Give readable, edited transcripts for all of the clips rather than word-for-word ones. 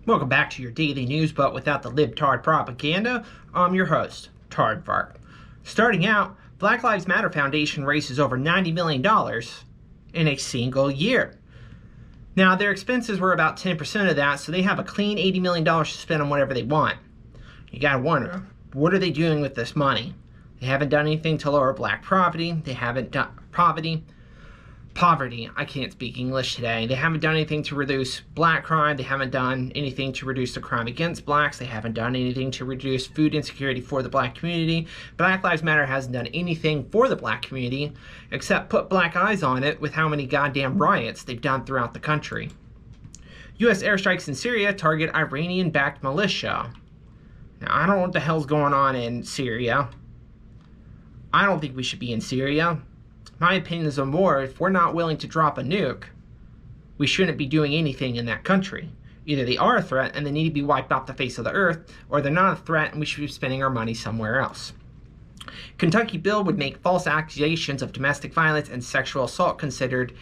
Welcome back to your daily news, but without the libtard propaganda. I'm your host, Aardvarks. Starting out, Black Lives Matter Foundation raises over $90 million in a single year. Now, their expenses were about 10% of that, so they have a clean $80 million to spend on whatever they want. You gotta wonder, what are they doing with this money? They haven't done anything to lower black poverty. They haven't done poverty. I can't speak English today. They haven't done anything to reduce black crime. They haven't done anything to reduce the crime against blacks. They haven't done anything to reduce food insecurity for the black community. Black Lives Matter hasn't done anything for the black community except put black eyes on it with how many goddamn riots they've done throughout the country. U.S. airstrikes in Syria target Iranian-backed militia. Now, I don't know what the hell's going on in Syria. I don't think we should be in Syria. My opinion is more, if we're not willing to drop a nuke, we shouldn't be doing anything in that country. Either they are a threat and they need to be wiped off the face of the earth, or they're not a threat and we should be spending our money somewhere else. Kentucky bill would make false accusations of domestic violence and sexual assault considered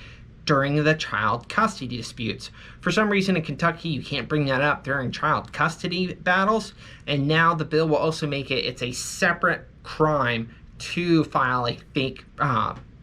during the child custody disputes. For some reason in Kentucky, you can't bring that up during child custody battles, and now the bill will also make it's a separate crime to file a fake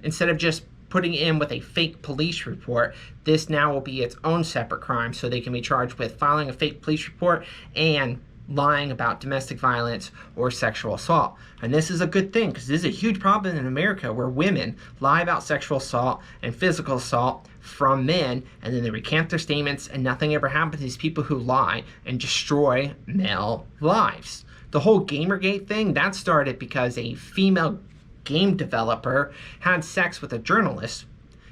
instead of just putting in with a fake police report. This now will be its own separate crime, so they can be charged with filing a fake police report and lying about domestic violence or sexual assault. And this is a good thing, because this is a huge problem in America where women lie about sexual assault and physical assault from men, and then they recant their statements and nothing ever happens to these people who lie and destroy male lives. The whole Gamergate thing, that started because a female game developer had sex with a journalist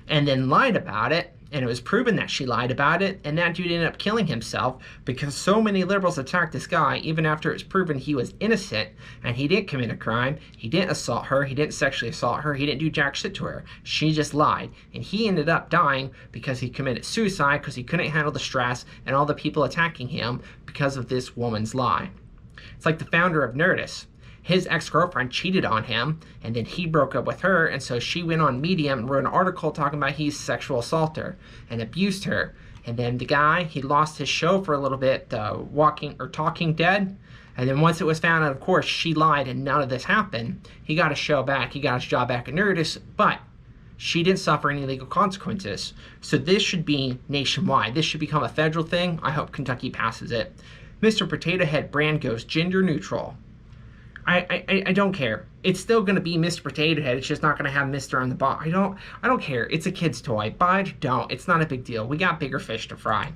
and then lied about it, and it was proven that she lied about it, and that dude ended up killing himself because so many liberals attacked this guy even after it was proven he was innocent and he didn't commit a crime. He didn't assault her, he didn't sexually assault her, he didn't do jack shit to her. She just lied, and he ended up dying because he committed suicide because he couldn't handle the stress and all the people attacking him because of this woman's lie. It's like the founder of Nerdist. His ex-girlfriend cheated on him, and then he broke up with her, and so she went on Medium and wrote an article talking about he's sexual assaulted and abused her. And then the guy, he lost his show for a little bit, Talking Dead. And then once it was found out, of course, she lied and none of this happened, he got his show back, he got his job back at Nerdist, but she didn't suffer any legal consequences. So this should be nationwide. This should become a federal thing. I hope Kentucky passes it. Mr. Potato Head brand goes gender neutral. I don't care. It's still going to be Mr. Potato Head. It's just not going to have Mr. on the bottom. I don't care. It's a kid's toy. Buy it or don't. It's not a big deal. We got bigger fish to fry.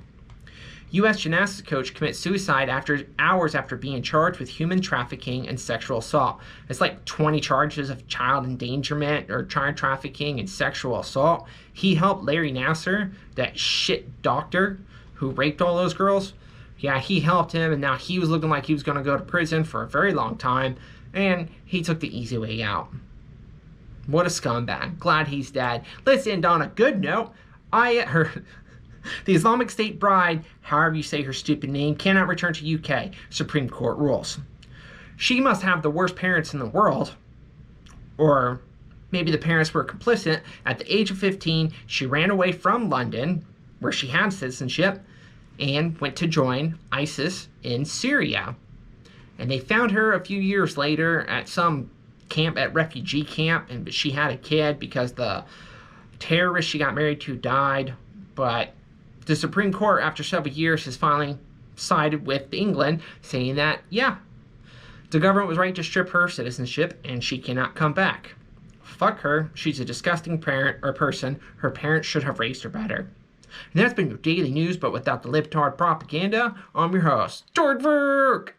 U.S. gymnastics coach commits suicide hours after being charged with human trafficking and sexual assault. It's like 20 charges of child endangerment or child trafficking and sexual assault. He helped Larry Nassar, that shit doctor who raped all those girls. Yeah, he helped him, and now he was looking like he was going to go to prison for a very long time, and he took the easy way out. What a scumbag. Glad he's dead. Let's end on a good note. The Islamic State bride, however you say her stupid name, cannot return to UK. Supreme Court rules. She must have the worst parents in the world, or maybe the parents were complicit. At the age of 15, she ran away from London, where she had citizenship, and went to join ISIS in Syria. And they found her a few years later at some camp, at refugee camp, and she had a kid because the terrorist she got married to died. But the Supreme Court, after several years, has finally sided with England, saying that, yeah, the government was right to strip her citizenship and she cannot come back. Fuck her. She's a disgusting parent or person. Her parents should have raised her better. And that's been your daily news, but without the libtard propaganda. I'm your host, Aardvarks.